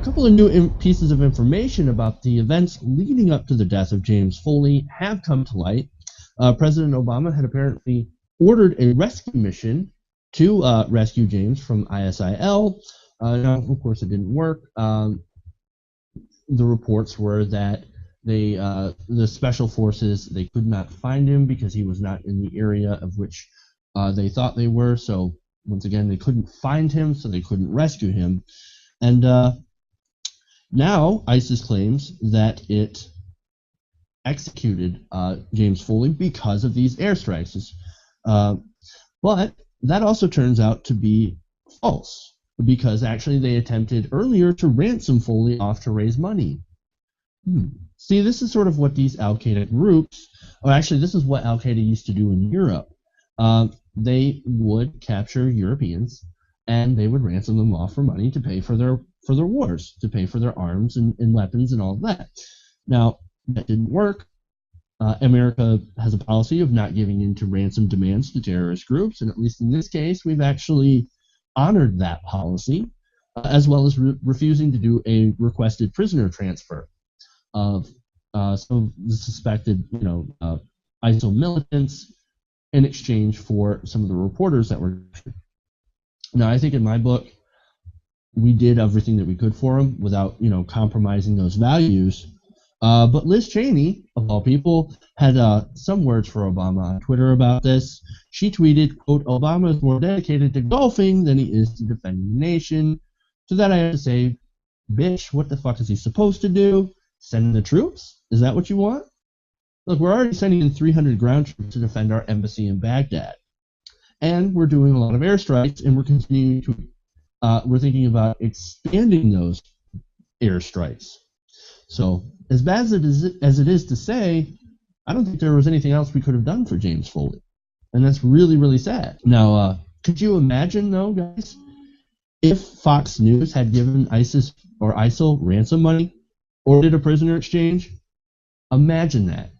a couple of new pieces of information about the events leading up to the death of James Foley have come to light. President Obama had apparently ordered a rescue mission to rescue James from ISIL. Now, of course, it didn't work. The reports were that the special forces, they could not find him because he was not in the area of which they thought they were. So once again, they couldn't find him, so they couldn't rescue him. And now ISIS claims that it executed James Foley because of these airstrikes. But that also turns out to be false, because actually they attempted earlier to ransom Foley off to raise money. See, this is sort of what these Al-Qaeda groups, or actually this is what Al-Qaeda used to do in Europe. They would capture Europeans and they would ransom them off for money to pay for their wars, to pay for their arms and weapons and all of that. Now, that didn't work. America has a policy of not giving in to ransom demands to terrorist groups, and at least in this case, we've actually honored that policy, as well as refusing to do a requested prisoner transfer of some of the suspected, ISIL militants in exchange for some of the reporters that were captured. Now, I think in my book, we did everything that we could for them without, compromising those values. But Liz Cheney, of all people, had some words for Obama on Twitter about this. She tweeted, quote, "Obama is more dedicated to golfing than he is to defending the nation." To that I have to say, bitch, what the fuck is he supposed to do? Send in the troops? Is that what you want? Look, we're already sending in 300 ground troops to defend our embassy in Baghdad. And we're doing a lot of airstrikes, and we're continuing to, we're thinking about expanding those airstrikes. So, as bad as it is to say, I don't think there was anything else we could have done for James Foley. And that's really, really sad. Now, could you imagine, though, guys, if Fox News had given ISIS or ISIL ransom money or did a prisoner exchange? Imagine that.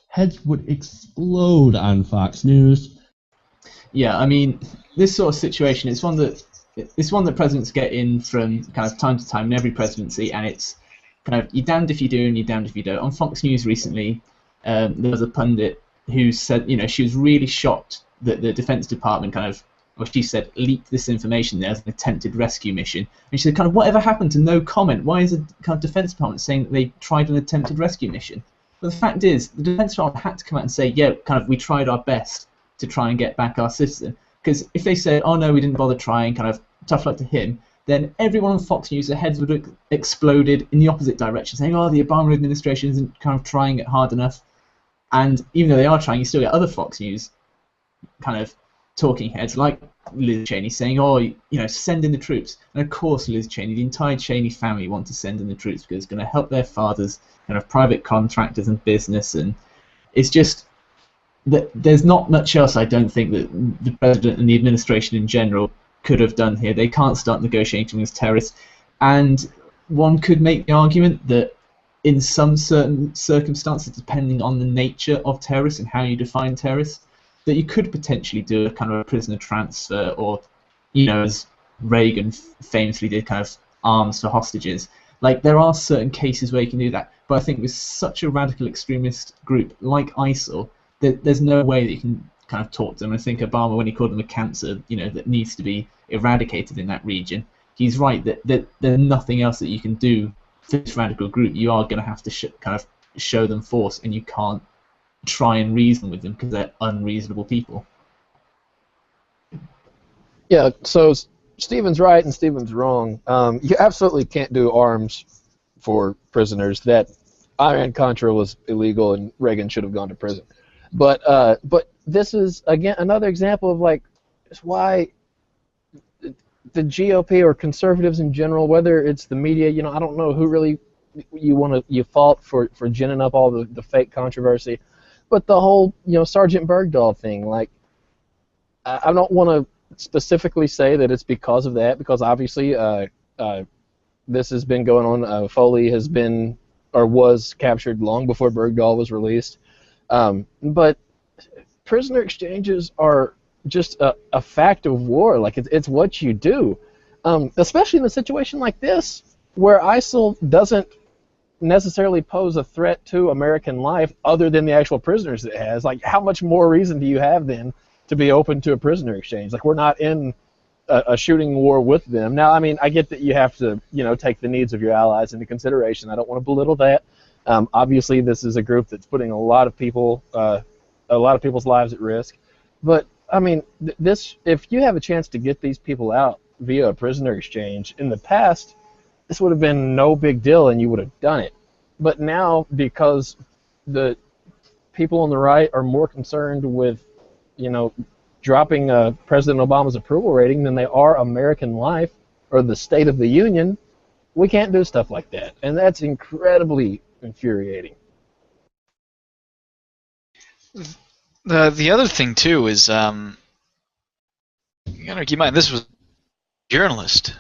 Heads would explode on Fox News. Yeah, I mean, this sort of situation, it's one that presidents get in from kind of time to time in every presidency, and it's kind of, you're damned if you do and you're damned if you don't. On Fox News recently, there was a pundit who said, she was really shocked that the Defense Department she said, leaked this information there as an attempted rescue mission. And she said, whatever happened to no comment? Why is the Defense Department saying that they tried an attempted rescue mission? But the fact is, the Defense Department had to come out and say, yeah, we tried our best to try and get back our citizen. Because if they said, oh no, we didn't bother trying, tough luck to him, then everyone on Fox News, their heads would have exploded in the opposite direction, saying, oh, the Obama administration isn't trying it hard enough. And even though they are trying, you still get other Fox News talking heads like Liz Cheney saying, oh, send in the troops. And of course, Liz Cheney, the entire Cheney family want to send in the troops because it's going to help their fathers, private contractors and business. And it's just that there's not much else, I don't think, that the president and the administration in general could have done here. They can't start negotiating with terrorists. And one could make the argument that in some certain circumstances, depending on the nature of terrorists and how you define terrorists, that you could potentially do a prisoner transfer, or, as Reagan famously did, arms for hostages. There are certain cases where you can do that, but I think with such a radical extremist group like ISIL, there's no way that you can talk to them. I think Obama, when he called them a cancer, that needs to be eradicated in that region, he's right that there's nothing else that you can do for this radical group. You are going to have to show them force, and you can't try and reason with them because they're unreasonable people. Yeah, so Stephen's right and Stephen's wrong. You absolutely can't do arms for prisoners. That Iran-Contra was illegal and Reagan should have gone to prison. But this is, again, another example of it's why the GOP or conservatives in general, whether it's the media, I don't know who really you fault for ginning up all the fake controversy. But the whole, Sergeant Bergdahl thing, I don't want to specifically say that it's because of that, because obviously this has been going on. Foley has been, or was captured long before Bergdahl was released. But prisoner exchanges are just a fact of war. It's what you do, especially in a situation like this. where ISIL doesn't necessarily pose a threat to American life other than the actual prisoners it has. Like, how much more reason do you have then to be open to a prisoner exchange? Like, we're not in a shooting war with them. Now, I mean, I get that you have to, take the needs of your allies into consideration. I don't want to belittle that. Obviously, this is a group that's putting a lot of people's lives at risk. But I mean, if you have a chance to get these people out via a prisoner exchange, in the past, this would have been no big deal, and you would have done it. But now, because the people on the right are more concerned with, dropping President Obama's approval rating than they are American life or the State of the Union, we can't do stuff like that, and that's incredibly infuriating. The other thing too is, you gotta keep in mind this was a journalist.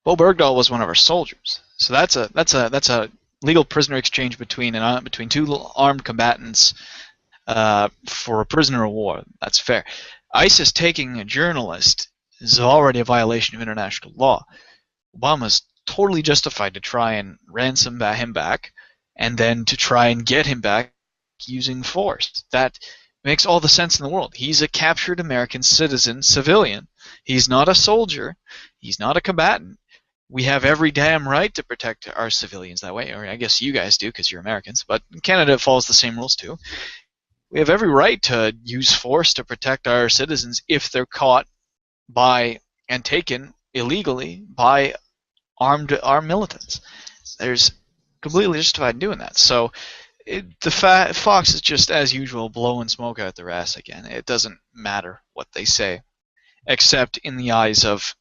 Bo Bergdahl was one of our soldiers, so that's a legal prisoner exchange between two armed combatants for a prisoner of war. That's fair. ISIS taking a journalist is already a violation of international law. Obama's totally justified to try and ransom him back, and then to try and get him back using force. That makes all the sense in the world. He's a captured American citizen, civilian. He's not a soldier. He's not a combatant. We have every damn right to protect our civilians that way, or I guess you guys do because you're Americans, but Canada follows the same rules too. We have every right to use force to protect our citizens if they're caught by and taken illegally by armed militants. There's completely justified in doing that. So Fox is just, as usual, blowing smoke out their ass again. It doesn't matter what they say, except in the eyes of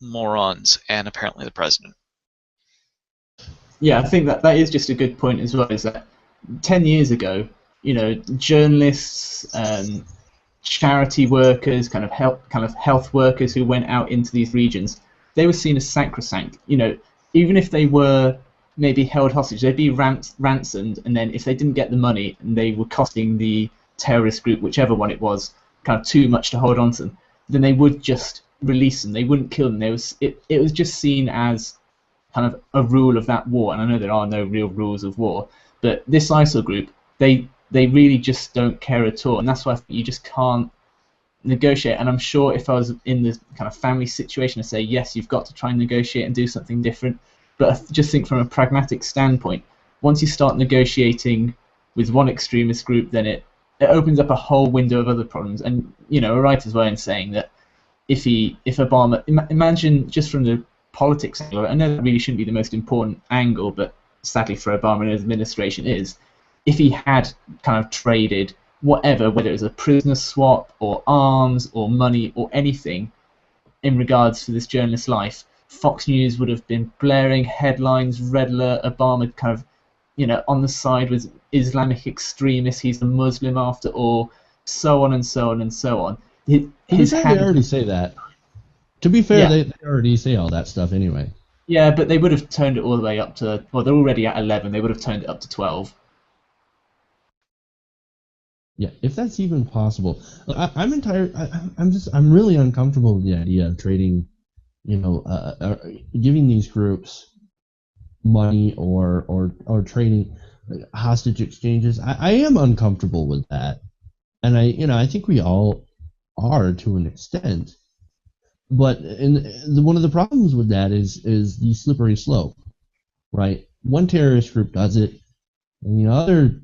morons and apparently the president. Yeah, I think that is just a good point as well, is that 10 years ago, journalists, charity workers, kind of health workers who went out into these regions, they were seen as sacrosanct. Even if they were maybe held hostage, they'd be ransomed, and then if they didn't get the money and they were costing the terrorist group, whichever one it was, kind of too much to hold on to them, then they would just release them. They wouldn't kill them. It was just seen as kind of a rule of that war, and I know there are no real rules of war, but this ISIL group, they really just don't care at all, and that's why you just can't negotiate. And I'm sure if I was in this kind of family situation, I'd say, yes, you've got to try and negotiate and do something different, but I just think from a pragmatic standpoint, once you start negotiating with one extremist group, then it opens up a whole window of other problems. And, we're right as well in saying that if Obama, imagine just from the politics angle, I know that really shouldn't be the most important angle, but sadly for Obama and his administration is, if he had kind of traded whatever, whether it was a prisoner swap or arms or money or anything in regards to this journalist's life, Fox News would have been blaring headlines, red alert, Obama kind of, on the side with Islamic extremists, he's a Muslim after all, so on and so on and so on. They already say that. To be fair, yeah. They already say all that stuff anyway. Yeah, but they would have turned it all the way up to, well, they're already at 11, they would have turned it up to 12. Yeah, if that's even possible. I'm really uncomfortable with the idea of trading, giving these groups money or trading hostage exchanges. I am uncomfortable with that, and I think we all are to an extent. But one of the problems with that is the slippery slope, right? One terrorist group does it, and the other,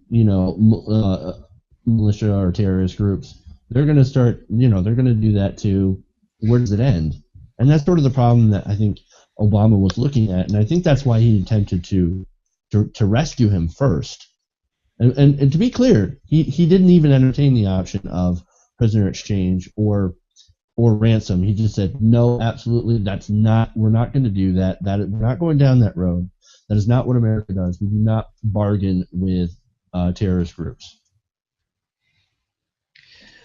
militia or terrorist groups, they're going to start, they're going to do that too. Where does it end? And that's sort of the problem that I think Obama was looking at, and I think that's why he attempted to rescue him first. And to be clear, he didn't even entertain the option of prisoner exchange or ransom. He just said, no, absolutely, we're not going to do that. We're not going down that road. That is not what America does. We do not bargain with terrorist groups.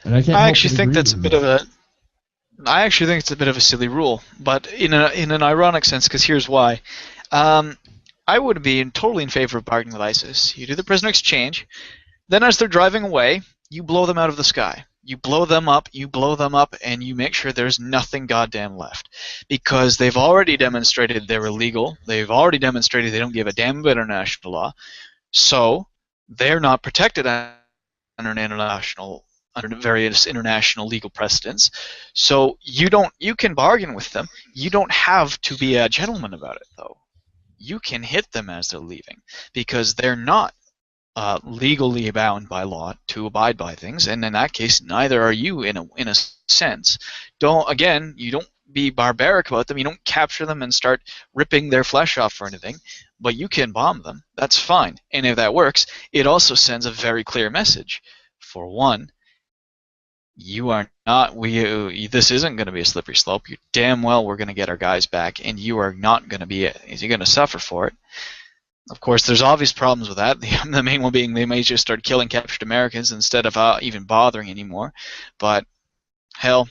And I actually think it's a bit of a silly rule, but in an ironic sense, because here's why. I would be totally in favor of bargaining with ISIS. You do the prisoner exchange, then as they're driving away, you blow them out of the sky. You blow them up, and you make sure there's nothing goddamn left. Because they've already demonstrated they're illegal. They've already demonstrated they don't give a damn about international law. So they're not protected under various international legal precedents. So you can bargain with them. You don't have to be a gentleman about it, though. You can hit them as they're leaving, because they're not legally bound by law to abide by things, and in that case, neither are you in a sense. You don't be barbaric about them. You don't capture them and start ripping their flesh off or anything, but you can bomb them. That's fine. And if that works, it also sends a very clear message. For one, you are not. This isn't going to be a slippery slope. You damn well we're going to get our guys back, and you are not going to be. You're going to suffer for it. Of course, there's obvious problems with that. The main one being they may just start killing captured Americans instead of even bothering anymore. But hell,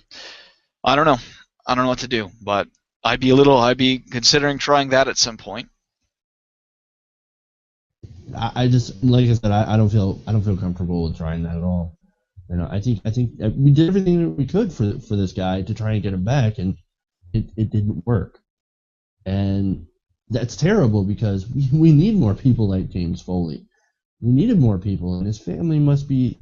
I don't know. I don't know what to do. But I'd be considering trying that at some point. I just, like I said, I don't feel comfortable with trying that at all. You know, I think we did everything that we could for this guy to try and get him back, and it didn't work. And that's terrible, because we need more people like James Foley. We needed more people, and his family must be,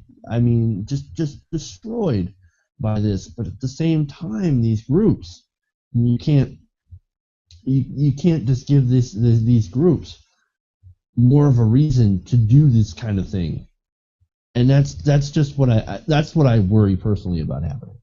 just destroyed by this. But at the same time, these groups, you can't just give these groups more of a reason to do this kind of thing. And that's just what I worry personally about happening.